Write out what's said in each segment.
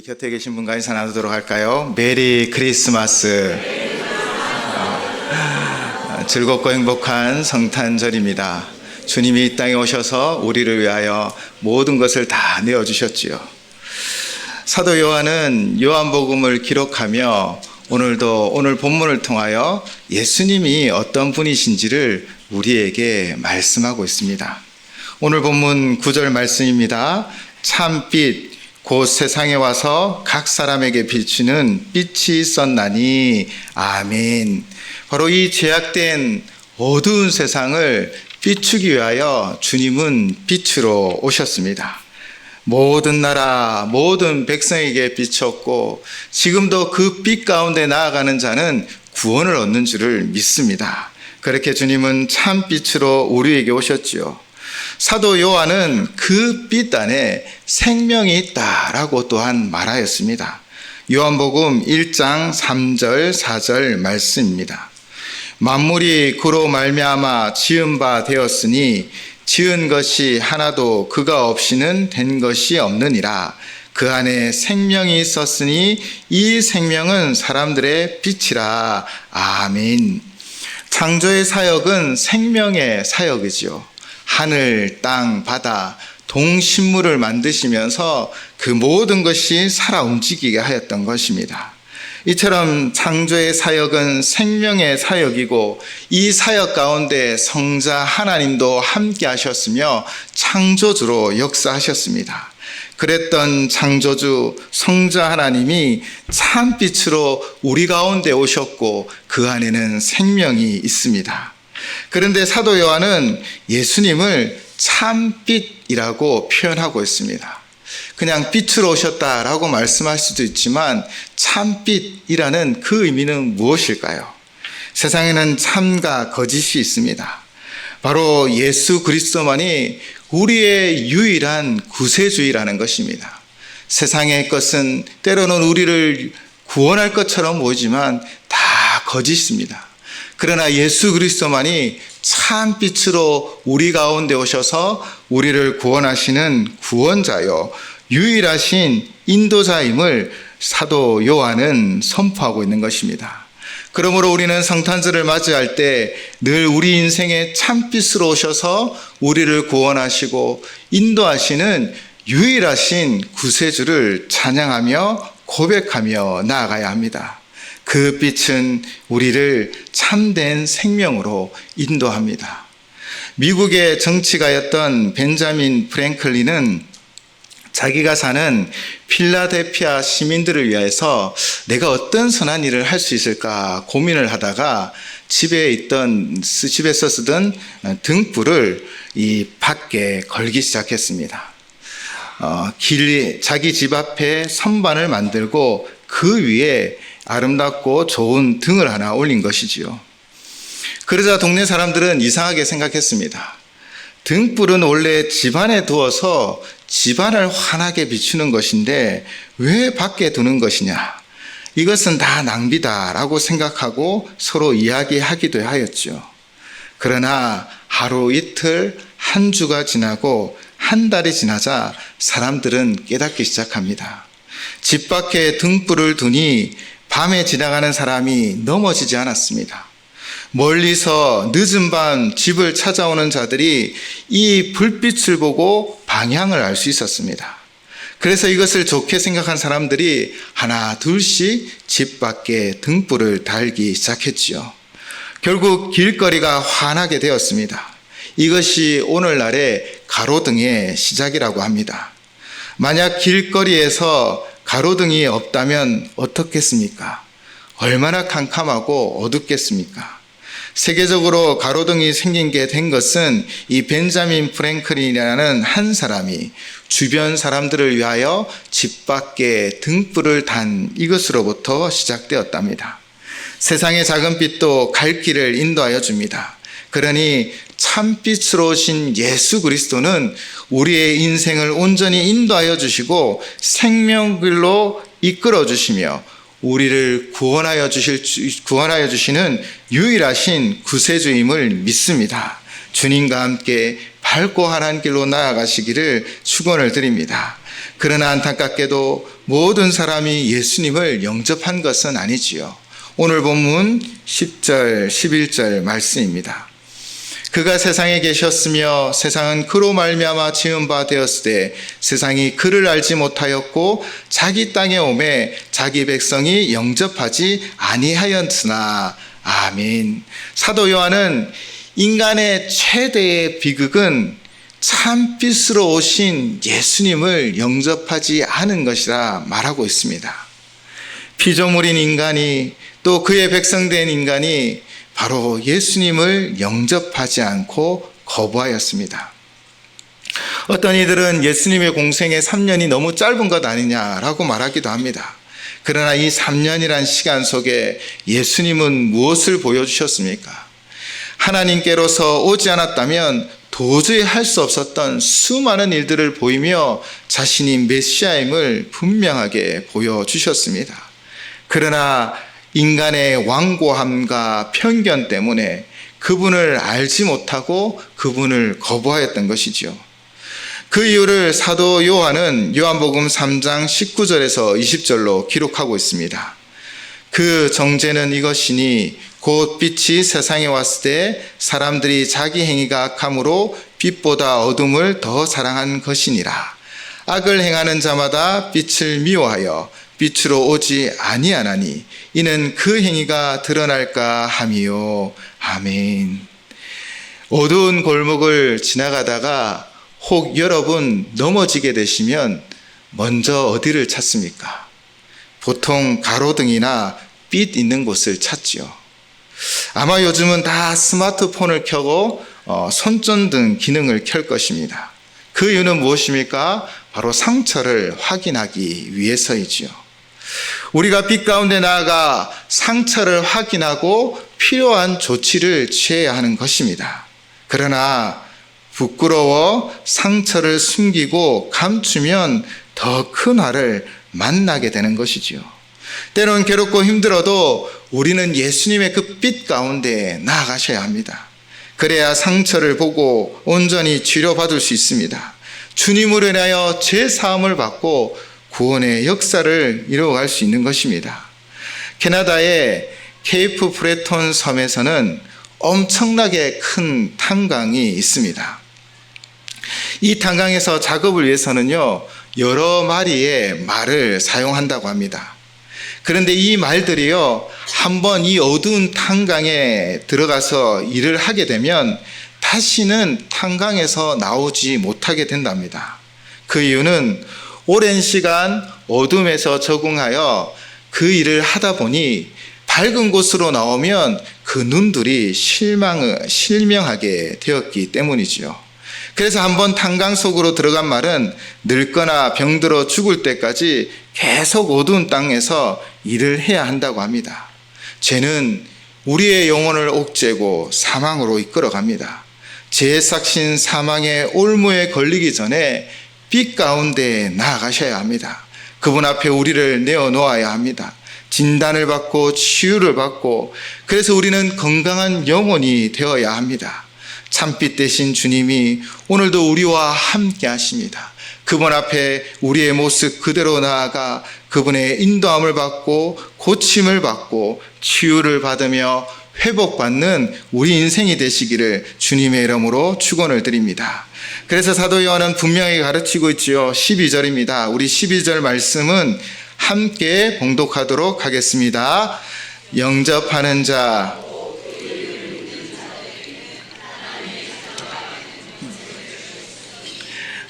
곁에 계신 분과 인사 나누도록 할까요? 메리 크리스마스. 즐겁고 행복한 성탄절입니다. 주님이 이 땅에 오셔서 우리를 위하여 모든 것을 다 내어주셨지요. 사도 요한은 요한복음을 기록하며 오늘 본문을 통하여 예수님이 어떤 분이신지를 우리에게 말씀하고 있습니다. 오늘 본문 9절 말씀입니다. 참빛 곧 세상에 와서 각 사람에게 비추는 빛이 있었나니 아멘. 바로 이 죄악된 어두운 세상을 비추기 위하여 주님은 빛으로 오셨습니다. 모든 나라 모든 백성에게 비췄고 지금도 그 빛 가운데 나아가는 자는 구원을 얻는 줄을 믿습니다. 그렇게 주님은 참빛으로 우리에게 오셨지요. 사도 요한은 그 빛 안에 생명이 있다라고 또한 말하였습니다. 요한복음 1장 3절 4절 말씀입니다. 만물이 그로 말미암아 지은 바 되었으니 지은 것이 하나도 그가 없이는 된 것이 없느니라. 그 안에 생명이 있었으니 이 생명은 사람들의 빛이라. 아멘. 창조의 사역은 생명의 사역이지요. 하늘, 땅, 바다, 동식물을 만드시면서 그 모든 것이 살아 움직이게 하였던 것입니다. 이처럼 창조의 사역은 생명의 사역이고 이 사역 가운데 성자 하나님도 함께 하셨으며 창조주로 역사하셨습니다. 그랬던 창조주 성자 하나님이 참빛으로 우리 가운데 오셨고 그 안에는 생명이 있습니다. 그런데 사도 요한은 예수님을 참빛이라고 표현하고 있습니다. 그냥 빛으로 오셨다라고 말씀할 수도 있지만 참빛이라는 그 의미는 무엇일까요? 세상에는 참과 거짓이 있습니다. 바로 예수 그리스도만이 우리의 유일한 구세주의라는 것입니다. 세상의 것은 때로는 우리를 구원할 것처럼 보이지만 다 거짓입니다. 그러나 예수 그리스도만이 참빛으로 우리 가운데 오셔서 우리를 구원하시는 구원자요 유일하신 인도자임을 사도 요한은 선포하고 있는 것입니다. 그러므로 우리는 성탄절을 맞이할 때 늘 우리 인생에 참빛으로 오셔서 우리를 구원하시고 인도하시는 유일하신 구세주를 찬양하며 고백하며 나아가야 합니다. 그 빛은 우리를 참된 생명으로 인도합니다. 미국의 정치가였던 벤자민 프랭클린은 자기가 사는 필라델피아 시민들을 위해서 내가 어떤 선한 일을 할 수 있을까 고민을 하다가 집에서 쓰던 등불을 이 밖에 걸기 시작했습니다. 자기 집 앞에 선반을 만들고 그 위에 아름답고 좋은 등을 하나 올린 것이지요. 그러자 동네 사람들은 이상하게 생각했습니다. 등불은 원래 집안에 두어서 집안을 환하게 비추는 것인데 왜 밖에 두는 것이냐? 이것은 다 낭비다라고 생각하고 서로 이야기하기도 하였죠. 그러나 하루 이틀 한 주가 지나고 한 달이 지나자 사람들은 깨닫기 시작합니다. 집 밖에 등불을 두니 밤에 지나가는 사람이 넘어지지 않았습니다. 멀리서 늦은 밤 집을 찾아오는 자들이 이 불빛을 보고 방향을 알 수 있었습니다. 그래서 이것을 좋게 생각한 사람들이 하나 둘씩 집 밖에 등불을 달기 시작했지요. 결국 길거리가 환하게 되었습니다. 이것이 오늘날의 가로등의 시작이라고 합니다. 만약 길거리에서 가로등이 없다면 어떻겠습니까? 얼마나 캄캄하고 어둡겠습니까? 세계적으로 가로등이 생긴 게 된 것은 이 벤자민 프랭클린이라는 한 사람이 주변 사람들을 위하여 집 밖에 등불을 단 이것으로부터 시작되었답니다. 세상의 작은 빛도 갈 길을 인도하여 줍니다. 그러니 참빛으로 오신 예수 그리스도는 우리의 인생을 온전히 인도하여 주시고 생명길로 이끌어 주시며 우리를 구원하여 주시는 유일하신 구세주임을 믿습니다. 주님과 함께 밝고 환한 길로 나아가시기를 축원을 드립니다. 그러나 안타깝게도 모든 사람이 예수님을 영접한 것은 아니지요. 오늘 본문 10절, 11절 말씀입니다. 그가 세상에 계셨으며 세상은 그로 말미암아 지은 바 되었으되 세상이 그를 알지 못하였고 자기 땅에 오매 자기 백성이 영접하지 아니하였으나. 아멘. 사도 요한은 인간의 최대의 비극은 참빛으로 오신 예수님을 영접하지 않은 것이라 말하고 있습니다. 피조물인 인간이 또 그의 백성된 인간이 바로 예수님을 영접하지 않고 거부하였습니다. 어떤 이들은 예수님의 공생의 3년이 너무 짧은 것 아니냐라고 말하기도 합니다. 그러나 이 3년이란 시간 속에 예수님은 무엇을 보여주셨습니까? 하나님께로서 오지 않았다면 도저히 할 수 없었던 수많은 일들을 보이며 자신이 메시아임을 분명하게 보여주셨습니다. 그러나 인간의 완고함과 편견 때문에 그분을 알지 못하고 그분을 거부하였던 것이죠. 그 이유를 사도 요한은 요한복음 3장 19절에서 20절로 기록하고 있습니다. 그 정죄는 이것이니 곧 빛이 세상에 왔을 때 사람들이 자기 행위가 악함으로 빛보다 어둠을 더 사랑한 것이니라. 악을 행하는 자마다 빛을 미워하여 빛으로 오지 아니하나니 이는 그 행위가 드러날까 함이요. 아멘. 어두운 골목을 지나가다가 혹 여러분 넘어지게 되시면 먼저 어디를 찾습니까? 보통 가로등이나 빛 있는 곳을 찾지요. 아마 요즘은 다 스마트폰을 켜고 손전등 기능을 켤 것입니다. 그 이유는 무엇입니까? 바로 상처를 확인하기 위해서이지요. 우리가 빛 가운데 나아가 상처를 확인하고 필요한 조치를 취해야 하는 것입니다. 그러나 부끄러워 상처를 숨기고 감추면 더 큰 화를 만나게 되는 것이지요. 때론 괴롭고 힘들어도 우리는 예수님의 그 빛 가운데 나아가셔야 합니다. 그래야 상처를 보고 온전히 치료받을 수 있습니다. 주님으로 인하여 죄 사함을 받고 구원의 역사를 이루어갈 수 있는 것입니다. 캐나다의 케이프 브레톤 섬에서는 엄청나게 큰 탄광이 있습니다. 이 탄광에서 작업을 위해서는요, 여러 마리의 말을 사용한다고 합니다. 그런데 이 말들이요, 한번 이 어두운 탄광에 들어가서 일을 하게 되면 다시는 탄광에서 나오지 못하게 된답니다. 그 이유는 오랜 시간 어둠에서 적응하여 그 일을 하다 보니 밝은 곳으로 나오면 그 눈들이 실명하게 되었기 때문이지요. 그래서 한번 탄광 속으로 들어간 말은 늙거나 병들어 죽을 때까지 계속 어두운 땅에서 일을 해야 한다고 합니다. 죄는 우리의 영혼을 옥죄고 사망으로 이끌어갑니다. 죄의 삭신 사망의 올무에 걸리기 전에 빛 가운데 나아가셔야 합니다. 그분 앞에 우리를 내어놓아야 합니다. 진단을 받고 치유를 받고, 그래서 우리는 건강한 영혼이 되어야 합니다. 참빛 되신 주님이 오늘도 우리와 함께 하십니다. 그분 앞에 우리의 모습 그대로 나아가 그분의 인도함을 받고 고침을 받고 치유를 받으며 회복받는 우리 인생이 되시기를 주님의 이름으로 축원을 드립니다. 그래서 사도 요한은 분명히 가르치고 있지요. 12절입니다. 우리 12절 말씀은 함께 봉독하도록 하겠습니다. 영접하는 자,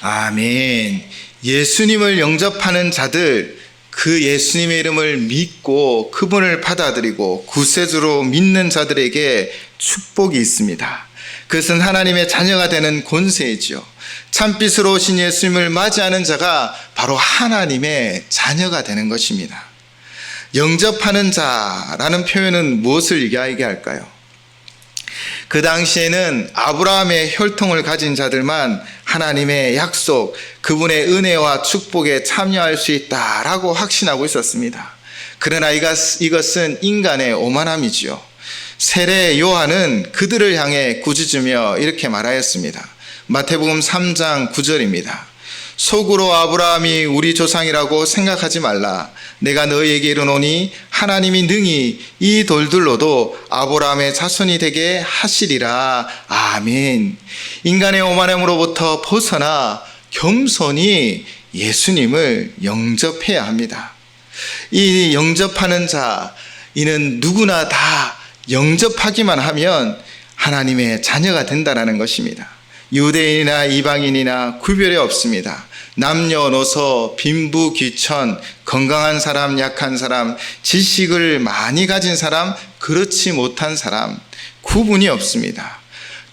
아멘. 예수님을 영접하는 자들, 그 예수님의 이름을 믿고 그분을 받아들이고 구세주로 믿는 자들에게 축복이 있습니다. 그것은 하나님의 자녀가 되는 권세이지요. 참빛으로 오신 예수님을 맞이하는 자가 바로 하나님의 자녀가 되는 것입니다. 영접하는 자라는 표현은 무엇을 이야기할까요? 그 당시에는 아브라함의 혈통을 가진 자들만 하나님의 약속, 그분의 은혜와 축복에 참여할 수 있다라고 확신하고 있었습니다. 그러나 이것은 인간의 오만함이지요. 세례 요한은 그들을 향해 꾸짖으며 이렇게 말하였습니다. 마태복음 3장 9절입니다. 속으로 아브라함이 우리 조상이라고 생각하지 말라. 내가 너희에게 이르노니 하나님이 능히 이 돌들로도 아브라함의 자손이 되게 하시리라. 아멘. 인간의 오만함으로부터 벗어나 겸손히 예수님을 영접해야 합니다. 이 영접하는 자, 이는 누구나 다 영접하기만 하면 하나님의 자녀가 된다는 것입니다. 유대인이나 이방인이나 구별이 없습니다. 남녀노소, 빈부귀천, 건강한 사람, 약한 사람, 지식을 많이 가진 사람, 그렇지 못한 사람, 구분이 없습니다.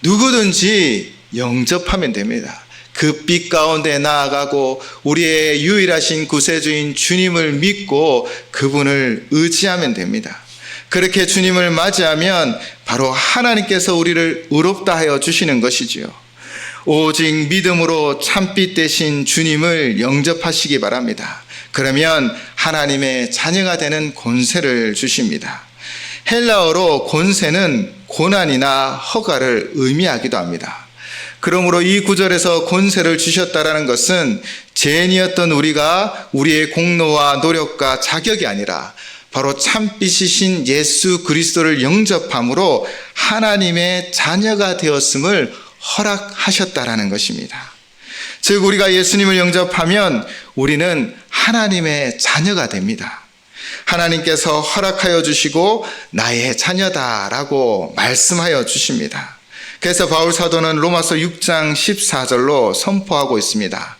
누구든지 영접하면 됩니다. 그 빛 가운데 나아가고 우리의 유일하신 구세주인 주님을 믿고 그분을 의지하면 됩니다. 그렇게 주님을 맞이하면 바로 하나님께서 우리를 의롭다 하여 주시는 것이지요. 오직 믿음으로 참빛 되신 주님을 영접하시기 바랍니다. 그러면 하나님의 자녀가 되는 권세를 주십니다. 헬라어로 권세는 고난이나 허가를 의미하기도 합니다. 그러므로 이 구절에서 권세를 주셨다라는 것은 죄인이었던 우리가 우리의 공로와 노력과 자격이 아니라 바로 참빛이신 예수 그리스도를 영접함으로 하나님의 자녀가 되었음을 허락하셨다라는 것입니다. 즉 우리가 예수님을 영접하면 우리는 하나님의 자녀가 됩니다. 하나님께서 허락하여 주시고 나의 자녀다라고 말씀하여 주십니다. 그래서 바울 사도는 로마서 6장 14절로 선포하고 있습니다.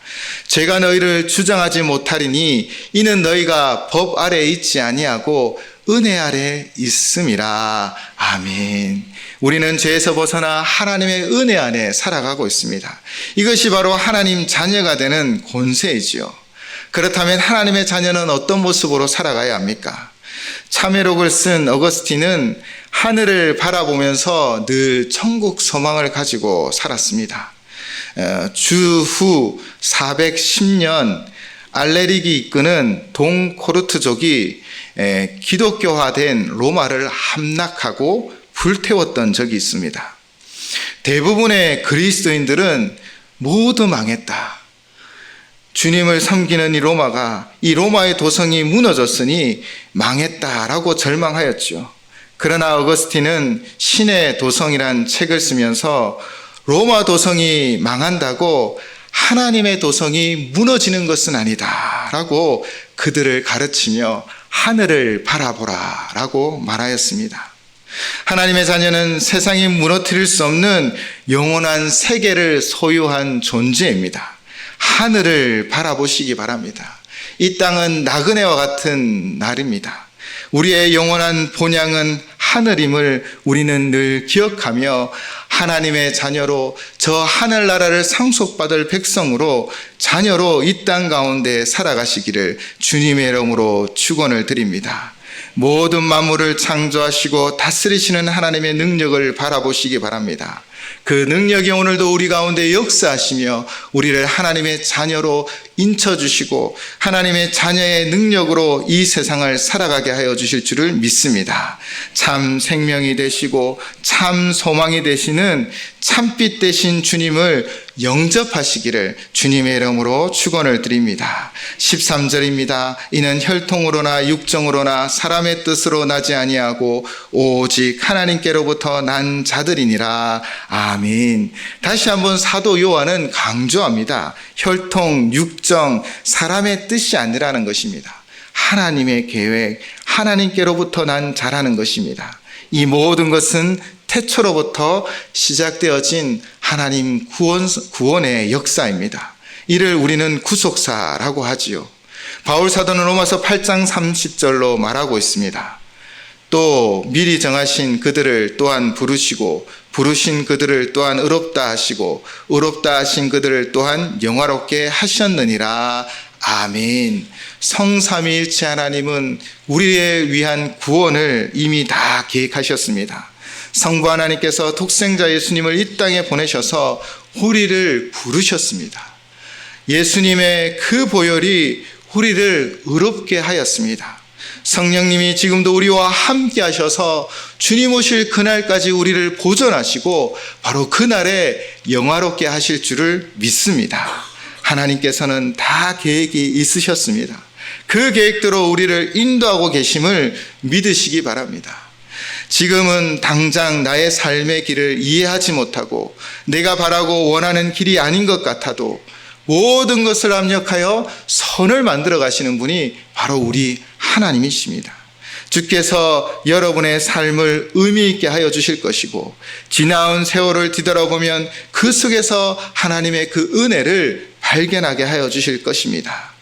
제가 너희를 주장하지 못하리니 이는 너희가 법 아래에 있지 아니하고 은혜 아래 있음이라. 아멘. 우리는 죄에서 벗어나 하나님의 은혜 안에 살아가고 있습니다. 이것이 바로 하나님 자녀가 되는 권세이지요. 그렇다면 하나님의 자녀는 어떤 모습으로 살아가야 합니까? 참회록을 쓴 어거스틴은 하늘을 바라보면서 늘 천국 소망을 가지고 살았습니다. 주후 410년 알레릭이 이끄는 동코르트족이 기독교화된 로마를 함락하고 불태웠던 적이 있습니다. 대부분의 그리스도인들은 모두 망했다. 주님을 섬기는 이 로마의 도성이 무너졌으니 망했다라고 절망하였죠. 그러나 어거스틴은 신의 도성이란 책을 쓰면서 로마 도성이 망한다고 하나님의 도성이 무너지는 것은 아니다 라고 그들을 가르치며 하늘을 바라보라 라고 말하였습니다. 하나님의 자녀는 세상이 무너뜨릴 수 없는 영원한 세계를 소유한 존재입니다. 하늘을 바라보시기 바랍니다. 이 땅은 나그네와 같은 날입니다. 우리의 영원한 본향은 하늘임을 우리는 늘 기억하며 하나님의 자녀로 저 하늘나라를 상속받을 백성으로 자녀로 이 땅 가운데 살아가시기를 주님의 이름으로 축원을 드립니다. 모든 만물을 창조하시고 다스리시는 하나님의 능력을 바라보시기 바랍니다. 그 능력이 오늘도 우리 가운데 역사하시며 우리를 하나님의 자녀로 인쳐주시고 하나님의 자녀의 능력으로 이 세상을 살아가게 하여 주실 줄을 믿습니다. 참 생명이 되시고 참 소망이 되시는 참빛 되신 주님을 영접하시기를 주님의 이름으로 축원을 드립니다. 13절입니다. 이는 혈통으로나 육정으로나 사람의 뜻으로 나지 아니하고 오직 하나님께로부터 난 자들이니라. 아멘. 다시 한번 사도 요한은 강조합니다. 혈통, 육정, 사람의 뜻이 아니라는 것입니다. 하나님의 계획, 하나님께로부터 난 자라는 것입니다. 이 모든 것은 태초로부터 시작되어진 하나님 구원의 역사입니다. 이를 우리는 구속사라고 하지요. 바울 사도는 로마서 8장 30절로 말하고 있습니다. 또 미리 정하신 그들을 또한 부르시고 부르신 그들을 또한 의롭다 하시고 의롭다 하신 그들을 또한 영화롭게 하셨느니라. 아멘. 성삼위일체 하나님은 우리에 위한 구원을 이미 다 계획하셨습니다. 성부 하나님께서 독생자 예수님을 이 땅에 보내셔서 우리를 부르셨습니다. 예수님의 그 보혈이 우리를 의롭게 하였습니다. 성령님이 지금도 우리와 함께 하셔서 주님 오실 그날까지 우리를 보존하시고 바로 그날에 영화롭게 하실 줄을 믿습니다. 하나님께서는 다 계획이 있으셨습니다. 그 계획대로 우리를 인도하고 계심을 믿으시기 바랍니다. 지금은 당장 나의 삶의 길을 이해하지 못하고 내가 바라고 원하는 길이 아닌 것 같아도 모든 것을 압력하여 선을 만들어 가시는 분이 바로 우리 하나님이십니다. 주께서 여러분의 삶을 의미 있게 하여 주실 것이고 지나온 세월을 뒤돌아보면 그 속에서 하나님의 그 은혜를 발견하게 하여 주실 것입니다.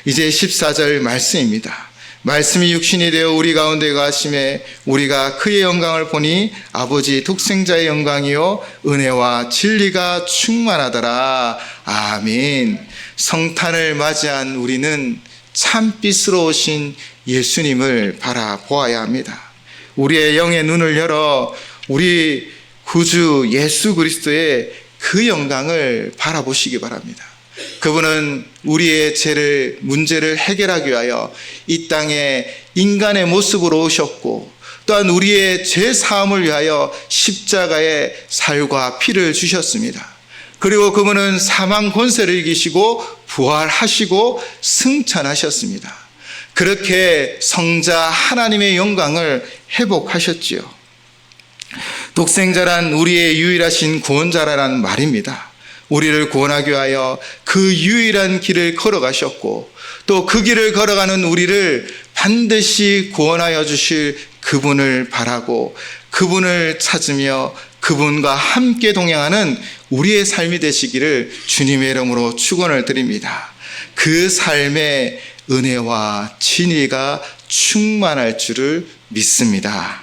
이제 14절 말씀입니다. 말씀이 육신이 되어 우리 가운데 가심에 우리가 그의 영광을 보니 아버지 독생자의 영광이요 은혜와 진리가 충만하더라. 아멘. 성탄을 맞이한 우리는 참빛으로 오신 예수님을 바라보아야 합니다. 우리의 영의 눈을 열어 우리 구주 예수 그리스도의 그 영광을 바라보시기 바랍니다. 그분은 우리의 문제를 해결하기 위하여 이 땅에 인간의 모습으로 오셨고 또한 우리의 죄 사함을 위하여 십자가의 살과 피를 주셨습니다. 그리고 그분은 사망 권세를 이기시고 부활하시고 승천하셨습니다. 그렇게 성자 하나님의 영광을 회복하셨지요. 독생자란 우리의 유일하신 구원자라는 말입니다. 우리를 구원하기 위하여 그 유일한 길을 걸어가셨고 또 그 길을 걸어가는 우리를 반드시 구원하여 주실 그분을 바라고 그분을 찾으며 그분과 함께 동행하는 우리의 삶이 되시기를 주님의 이름으로 축원을 드립니다. 그 삶의 은혜와 진리가 충만할 줄을 믿습니다.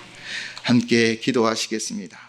함께 기도하시겠습니다.